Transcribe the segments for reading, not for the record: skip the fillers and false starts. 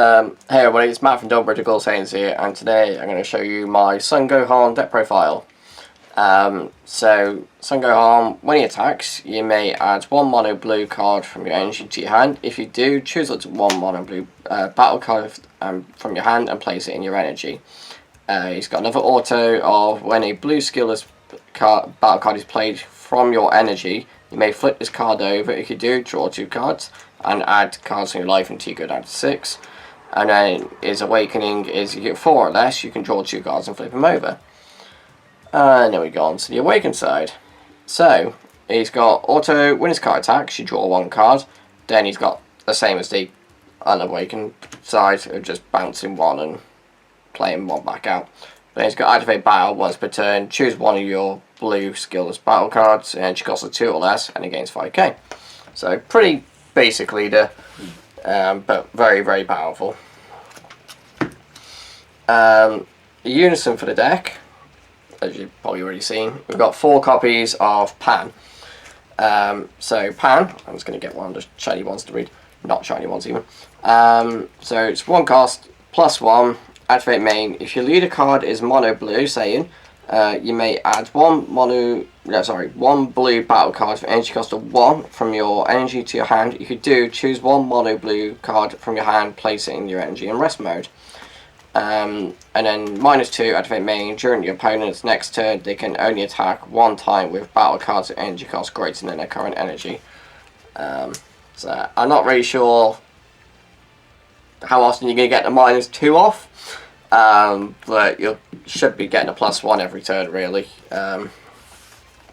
Hey everybody, it's Matt from Britical Saiyans here, and today I'm going to show you my Son Gohan deck profile. So, Son Gohan, when he attacks, you may add one mono blue card from your energy to your hand. If you do, choose up to one mono blue battle card from your hand and place it in your energy. He's got another auto of when a blue skillless battle card is played from your energy, you may flip this card over. If you do, draw 2 cards and add cards in your life until you go down to 6. And then his awakening is you get 4 or less, you can draw 2 cards and flip them over. And then we go on to the awakened side. So, he's got auto, when his card attacks, you draw 1 card. Then he's got the same as the unawakened side of just bouncing 1 and playing 1 back out. Then he's got activate battle once per turn, choose one of your blue skillless battle cards, and she costs a 2 or less, and it gains 5k. So, pretty basic leader. But very, very powerful. Unison for the deck, as you've probably already seen, we've got 4 copies of Pan. So Pan, I'm just going to get one of the shiny ones to read, not shiny ones even. So it's 1 cost, +1, activate main. If your leader card is mono blue Saiyan, you may add one blue battle card for energy cost of 1 from your energy to your hand. If you do, choose 1 mono blue card from your hand, place it in your energy and rest mode. And then -2, activate main. During your opponent's next turn, they can only attack 1 time with battle cards at energy cost greater than their current energy. So I'm not really sure how often you're going to get the -2 off. But you should be getting a +1 every turn, really,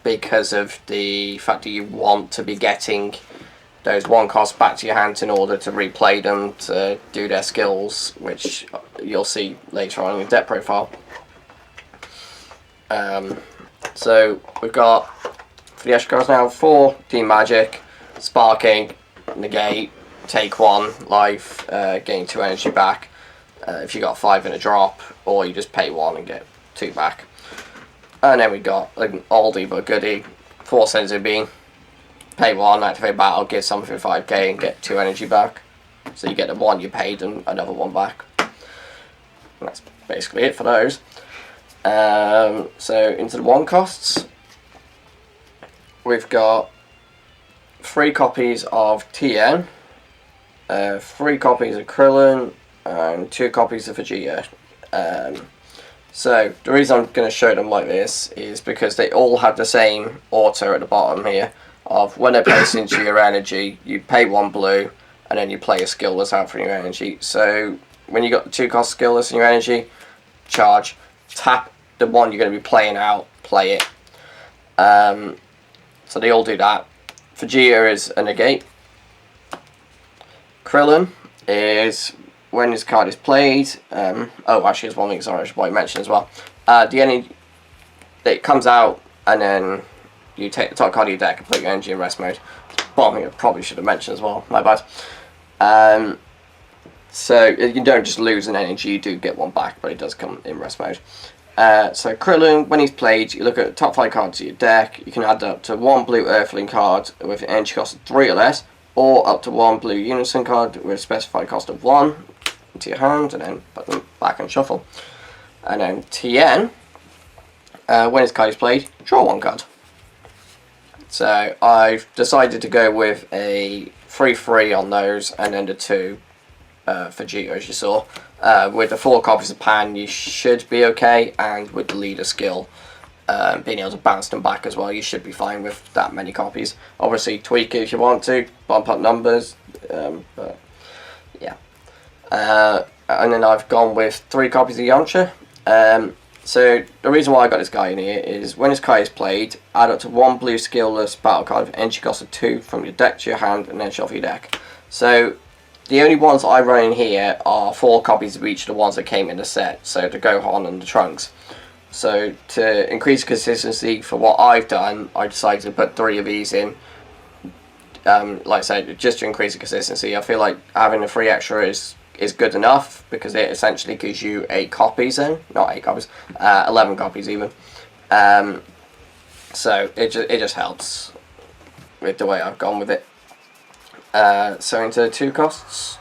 because of the fact that you want to be getting those 1 costs back to your hand in order to replay them to do their skills, which you'll see later on in the deck profile. So we've got, for the extra cards now, 4 Dean Magic, Sparking, Negate, take 1 life, gain 2 energy back. If you got 5 in a drop, or you just pay 1 and get 2 back. And then we got an oldie but goodie, 4 Senzu Bean, pay 1, activate battle, give something 5k and get 2 energy back. So you get the 1 you paid and another 1 back. And that's basically it for those. So into the 1 costs, we've got 3 copies of Tien, 3 copies of Krillin, and 2 copies of Vegeta. So the reason I'm going to show them like this is because they all have the same auto at the bottom here of when they're placed into your energy, you pay 1 blue and then you play a skillless out from your energy. So when you got the 2 cost skillless in your energy, charge, tap the one you're going to be playing out, play it. So they all do that. Vegeta is a negate. Krillin is when this card is played, oh actually there's one thing sorry I should probably mention as well. The energy, it comes out and then you take the top card of your deck and put your energy in rest mode. One thing I probably should have mentioned as well, my bad. So you don't just lose an energy, you do get 1 back, but it does come in rest mode. So Krillin, when he's played, you look at the top 5 cards of your deck, you can add up to 1 blue Earthling card with an energy cost of 3 or less, or up to 1 blue Unison card with a specified cost of 1 into your hand, and then put them back and shuffle. And then Tien, when his card is played, draw 1 card. So I've decided to go with a 3/3 on those, and then the 2 Vegeta, as you saw. With the 4 copies of Pan, you should be okay, and with the leader skill, being able to bounce them back as well, you should be fine with that many copies. Obviously, tweak it if you want to, bump up numbers, but yeah. And then I've gone with 3 copies of Yamcha. So the reason why I got this guy in here is when his card is played, add up to 1 blue skillless battle card with energy cost of 2 from your deck to your hand, and then shuffle your deck. So the only ones I run in here are 4 copies of each of the ones that came in the set, so the Gohan and the Trunks. So to increase consistency for what I've done, I decided to put 3 of these in. Like I said, just to increase the consistency. I feel like having the 3 extra is good enough, because it essentially gives you 8 copies then, not 8 copies, 11 copies even. So it just helps with the way I've gone with it. So into 2 costs.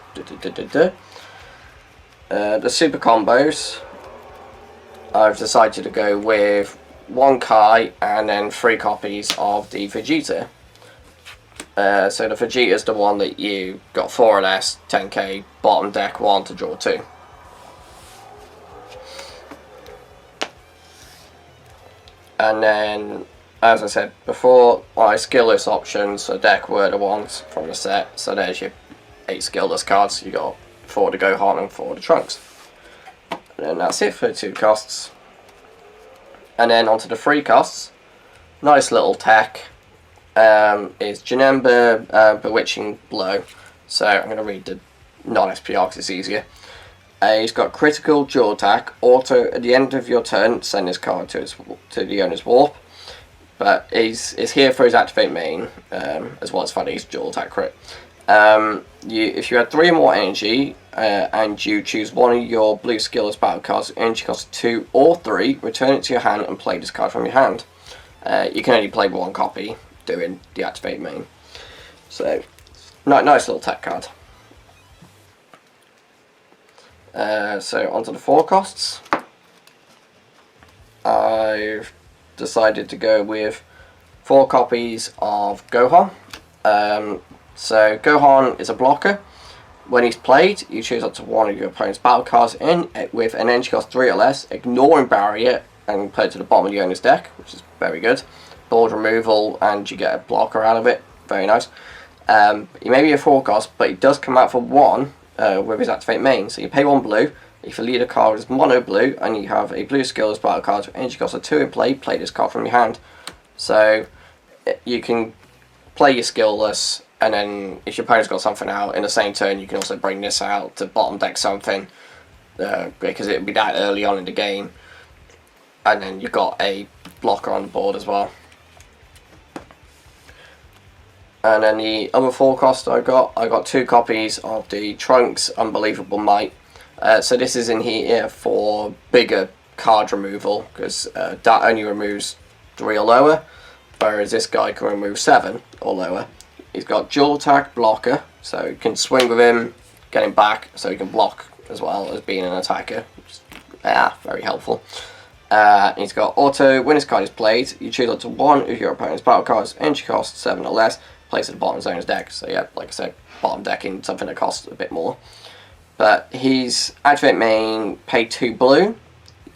The super combos, I've decided to go with 1 Kai and then 3 copies of the Vegeta. So the Vegeta is the one that you got 4 LS, 10k, bottom deck 1 to draw 2. And then, as I said before, my skillless options, a deck were the ones from the set. So there's your 8 skillless cards. You got 4 to Gohan and 4 to Trunks. And then that's it for the 2 costs. And then onto the 3 costs. Nice little tech is Janemba Bewitching Blow. So I'm going to read the non-SPR because it's easier. He's got critical dual attack, auto at the end of your turn, send this card to the owner's warp. But he's here for his activate main, as well as finding his dual attack crit. If you had 3 or more energy, and you choose one of your blue skillless battle cards, energy cost 2 or 3, return it to your hand and play this card from your hand. You can only play 1 copy doing the activate main. So, nice little tech card. So onto the 4 costs. I've decided to go with 4 copies of Gohan. So Gohan is a blocker. When he's played, you choose up to 1 of your opponent's battle cards with an energy cost 3 or less, ignoring barrier, and play it to the bottom of the owner's deck, which is very good. Board removal, and you get a blocker out of it. Very nice. He may be a 4 cost, but he does come out for 1 with his activate main. So you pay 1 blue. If your leader card is mono blue and you have a blue skillless battle card with energy cost of 2 in play this card from your hand. So you can play your skillless, and then if your opponent's got something out in the same turn, you can also bring this out to bottom deck something, because it would be that early on in the game, and then you've got a blocker on the board as well. And then the other 4 costs I got 2 copies of the Trunks Unbelievable Might. So this is in here for bigger card removal, because that only removes 3 or lower, whereas this guy can remove 7 or lower. He's got dual attack blocker, so you can swing with him, get him back, so he can block as well as being an attacker. Very helpful. He's got auto, when his card is played, you choose up to 1 of your opponent's battle cards, energy cost 7 or less, place at the bottom of his owner's deck. So yeah, like I said, bottom decking something that costs a bit more. But he's activate main, pay 2 blue.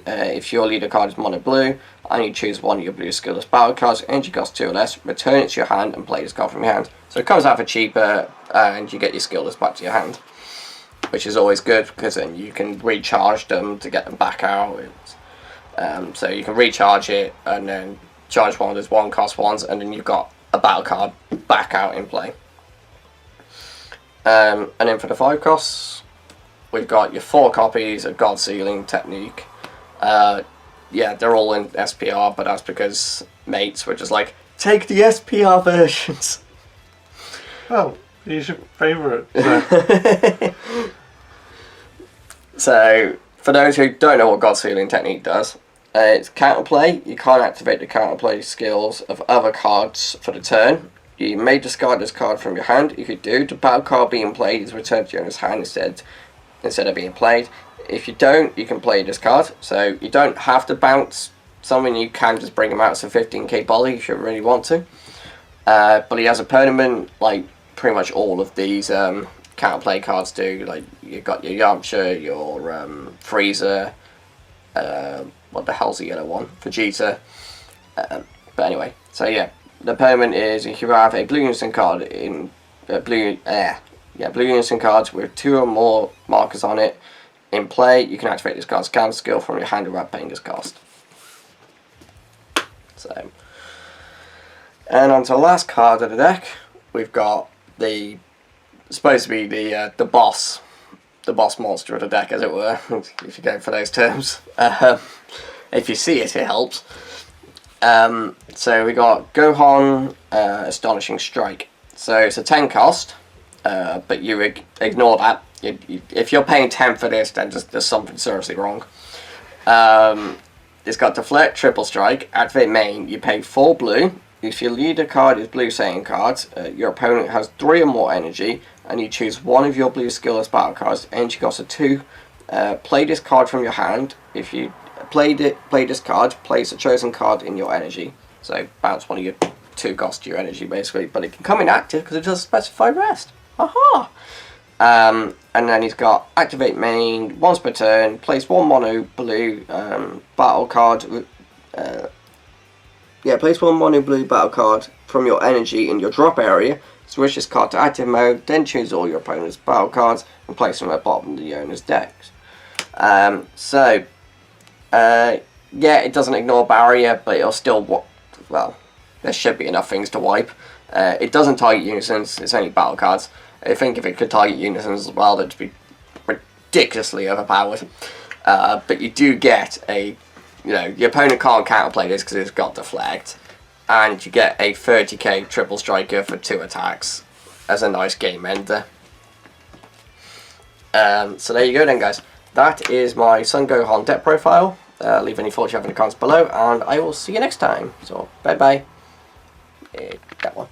If your leader card is mono blue, and you choose 1 of your blue skillless battle cards, energy cost 2 or less, return it to your hand and play this card from your hand. So it comes out for cheaper, and you get your skillless back to your hand, which is always good, because then you can recharge them to get them back out. So you can recharge it and then charge one of those 1 cost ones, and then you've got a battle card back out in play. And then for the 5 costs, we've got your 4 copies of God Sealing Technique. Yeah, they're all in SPR, but that's because mates were just like, take the SPR versions. Oh, he's your favourite. So. So, for those who don't know what God Sealing Technique does, it's counterplay. You can't activate the counterplay skills of other cards for the turn. You may discard this card from your hand. You could do. The battle card being played is returned to your owner's hand instead of being played. If you don't, you can play this card. So you don't have to bounce something. You can just bring him out as a 15k volley if you really want to. But he has a permanent, like pretty much all of these counterplay cards do. Like you've got your Yamcha, your Frieza. What the hell's the yellow one? Vegeta. But anyway, so yeah, the permanent is if you have a blue unison card in blue unison cards with 2 or more markers on it in play, you can activate this card's counter skill from your hand without paying this cost. So, and on to the last card of the deck, we've got supposed to be the boss monster of the deck, as it were, if you go for those terms. If you see it, it helps. So we got Gohan Astonishing Strike. So it's a 10 cost, but you ignore that. If you're paying 10 for this, then there's something seriously wrong. It's got Deflect, Triple Strike, Activate Main. You pay 4 blue. If your leader card is blue Saiyan cards, your opponent has 3 or more energy, and you choose 1 of your blue skillless battle cards, energy cost of 2, Play this card from your hand. If you play this card, place a chosen card in your energy. So bounce one of your 2 cost your energy basically, but it can come inactive because it does specify rest. Aha! And then he's got activate main once per turn. Place 1 mono blue battle card. Place 1 mono blue battle card from your energy in your drop area. Switch this card to active mode. Then choose all your opponent's battle cards and place them at the bottom of the owner's decks. It doesn't ignore barrier, but it'll still there should be enough things to wipe. It doesn't target unisons, it's only battle cards. I think if it could target unisons as well, that'd be ridiculously overpowered. But you do get your opponent can't counterplay this because it's got deflect, and you get a 30k triple striker for 2 attacks as a nice game ender. So there you go then, guys. That is my Son Gohan deck profile. Leave any thoughts you have in the comments below, and I will see you next time. So bye bye. That one.